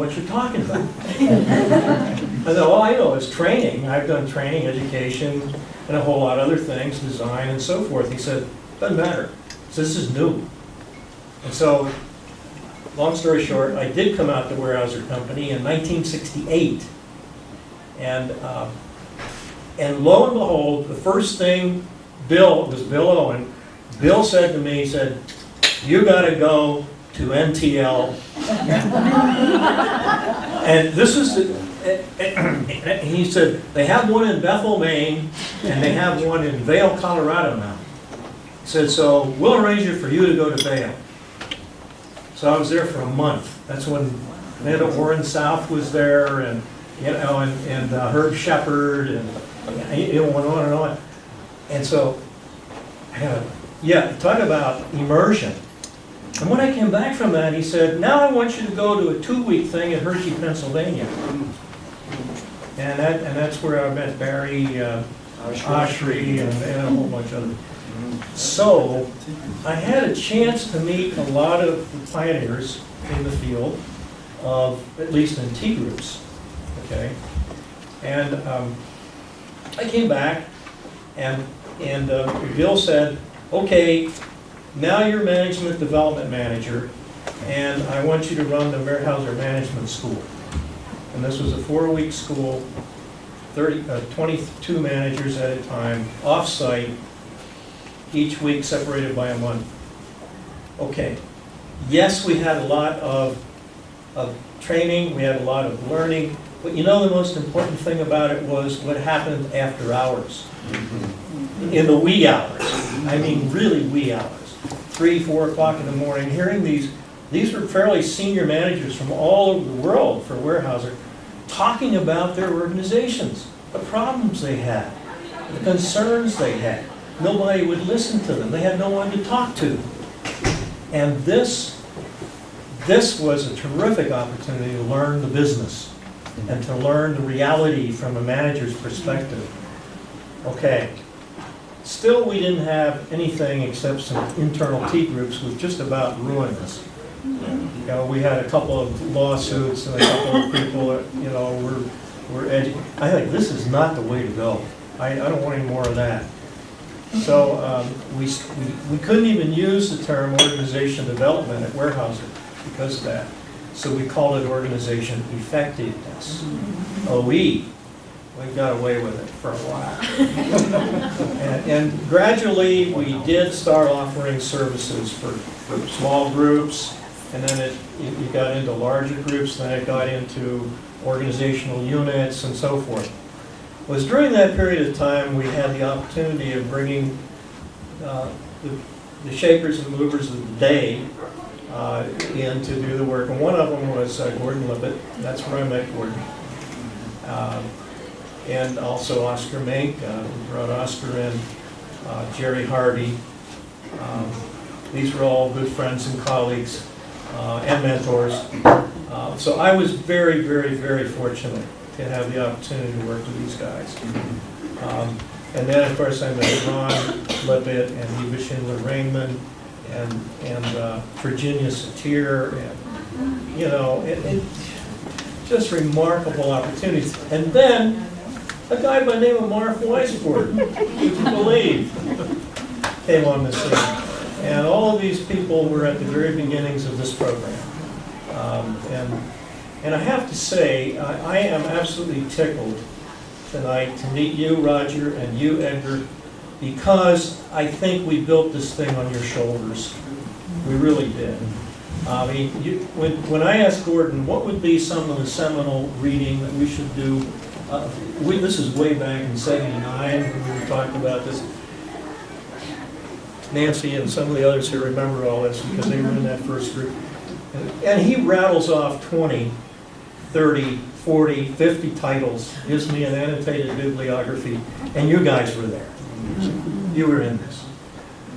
what you're talking about. I said, all I know is training. I've done training, education, and a whole lot of other things, design and so forth. He said, doesn't matter. He said, this is new. And so, long story short, I did come out to Weyerhaeuser Company in 1968. And lo and behold, the first thing Bill Owen, Bill said to me, he said, you got to go to NTL. And this is, he said, they have one in Bethel, Maine, and they have one in Vail, Colorado now. He said, so we'll arrange it for you to go to Vail. So I was there for a month. That's when Ned Warren South was there, and Herb Shepard, and it went on and on. And so, talk about immersion. And when I came back from that, he said, now I want you to go to a 2-week thing at Hershey, Pennsylvania. And that's where I met Barry Oshry and a whole bunch of others. So I had a chance to meet a lot of the pioneers in the field of, at least in T groups, okay? And I came back and Bill said, okay, now you're management development manager, and I want you to run the Weyerhaeuser Management School. And this was a 4-week school, 22 managers at a time, off-site, each week separated by a month. Okay, yes, we had a lot of training, we had a lot of learning, but you know the most important thing about it was what happened after hours. In the wee hours, I mean really wee hours. 3, 4 o'clock in the morning, hearing these were fairly senior managers from all over the world for Weyerhaeuser, talking about their organizations, the problems they had, the concerns they had. Nobody would listen to them. They had no one to talk to. And this was a terrific opportunity to learn the business and to learn the reality from a manager's perspective. Okay. Still, we didn't have anything except some internal T groups, which just about ruined us. You know, we had a couple of lawsuits and a couple of people that, were edgy. I think this is not the way to go. I don't want any more of that. So we couldn't even use the term organization development at Weyerhaeuser because of that. So we called it organization effectiveness, OE. We got away with it for a while. and gradually we did start offering services for small groups, and then it got into larger groups, then it got into organizational units and so forth. It was during that period of time we had the opportunity of bringing the shakers and movers of the day in to do the work. And one of them was Gordon Lippett. That's where I met Gordon. And also Oscar Mink. We brought Oscar in, Jerry Hardy. These were all good friends and colleagues and mentors. So I was very, very, very fortunate to have the opportunity to work with these guys. And then, of course, I met Ron Lippett and Eva Schindler-Rainman and Virginia Satir, and just remarkable opportunities. And then a guy by the name of Marv Weisbord, would you believe, came on the scene. And all of these people were at the very beginnings of this program. And I have to say, I am absolutely tickled tonight to meet you, Roger, and you, Edgar, because I think we built this thing on your shoulders. We really did. I mean, when I asked Gordon, what would be some of the seminal reading that we should do, this is way back in '79 when we were talking about this. Nancy and some of the others here remember all this because they were in that first group. And he rattles off 20, 30, 40, 50 titles, gives me an annotated bibliography, and you guys were there. You were in this.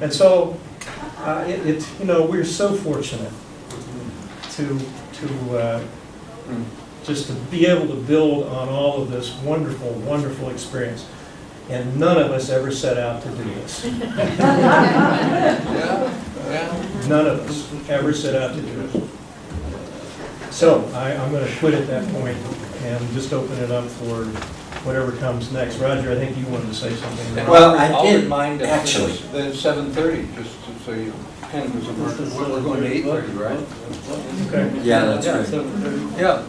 And so, we're so fortunate to just to be able to build on all of this wonderful, wonderful experience. And none of us ever set out to do this. None of us ever set out to do it. So I'm going to quit at that point and just open it up for whatever comes next. Roger, I think you wanted to say something. Well, I'll did, remind us actually. that it's 7:30, just so you, Ken, because we're going to 8:30, right? Okay. Yeah, that's right. 7:30. Yeah.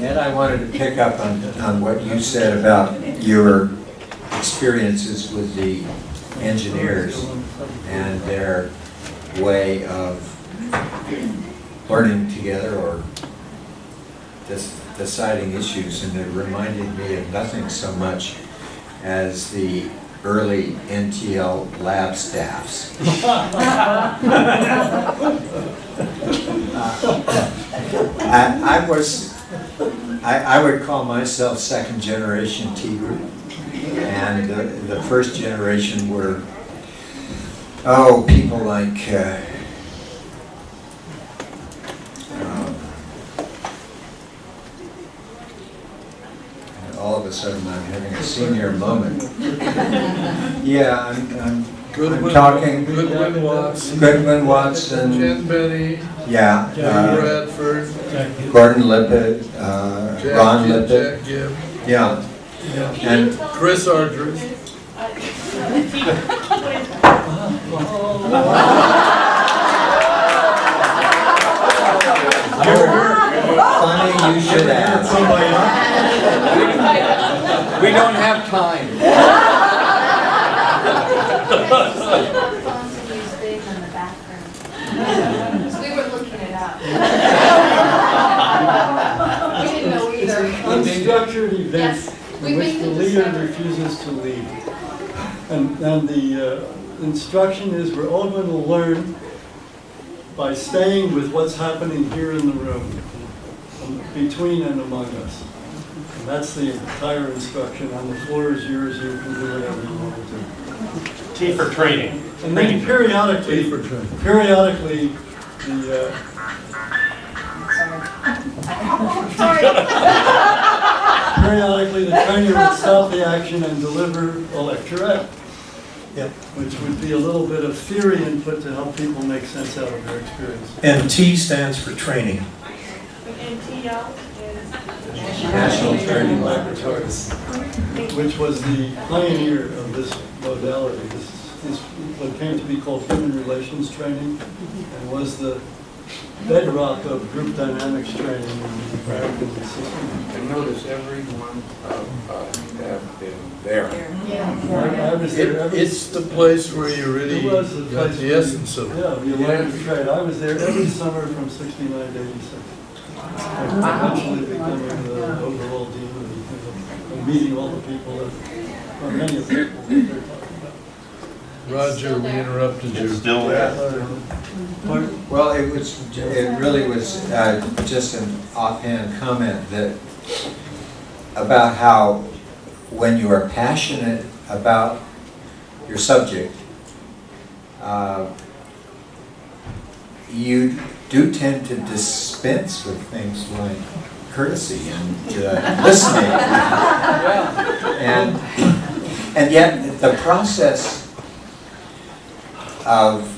And I wanted to pick up on what you said about your experiences with the engineers and their way of learning together or deciding issues, and it reminded me of nothing so much as the early NTL lab staffs. I would call myself second generation T group, and the first generation were, people like all of a sudden I'm having a senior moment. Yeah, I'm talking Goodwin Watson. Goodwin Watson. Jen Benny. Yeah. Bradford. Gordon Lippett, Ron Lippett. Jack Gibb. Yeah. And Chris Ardress. funny you should ask. We don't have time. We were looking it up. We didn't know either. Unstructured events Yes, in we which made the the leader discovery. refuses to lead. And the instruction is we're all going to learn by staying with what's happening here in the room, between and among us. And that's the entire instruction, and the floor is yours, you can do whatever you want to do. T for training. And then periodically, periodically the trainer would stop the action and deliver a lecturette. Yep. Which would be a little bit of theory input to help people make sense out of their experience. And T stands for training. And TL is National Training Laboratories. Which was the pioneer of this modality. This what came to be called human relations training, and was the bedrock of group dynamics training in the American system. I notice everyone have been there. I was there It's the place where you really It was the got place the where essence of it. Yeah, you learned to trade. I was there every summer from '69 to '86. Eventually becoming the overall dean and meeting all the people that, or many of the people that they're talking about. Roger, we interrupted you. Still there. Well, it really was just an offhand comment that about how when you are passionate about your subject, you do tend to dispense with things like courtesy and listening. And yet the process of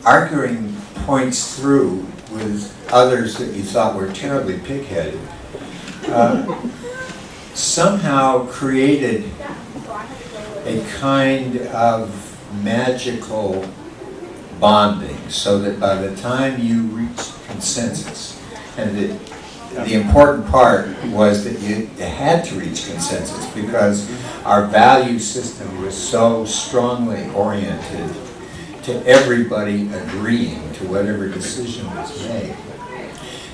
arguing points through with others that you thought were terribly pig-headed somehow created a kind of magical bonding, so that by the time you reached consensus, and the important part was that you had to reach consensus because our value system was so strongly oriented to everybody agreeing to whatever decision was made,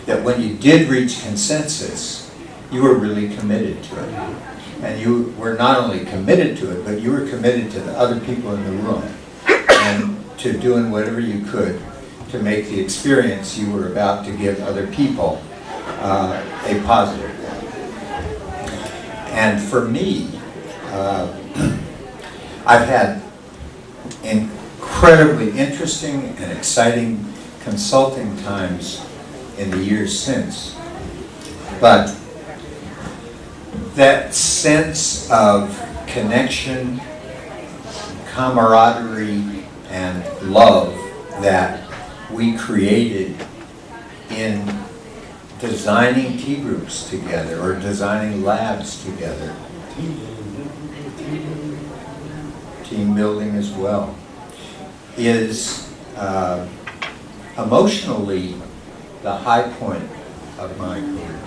that when you did reach consensus, you were really committed to it. And you were not only committed to it, but you were committed to the other people in the room and to doing whatever you could to make the experience you were about to give other people a positive one. And for me, I've had incredibly interesting and exciting consulting times in the years since, but that sense of connection, camaraderie, and love that we created in designing tea groups together or designing labs together. Team building as well, is emotionally the high point of my career.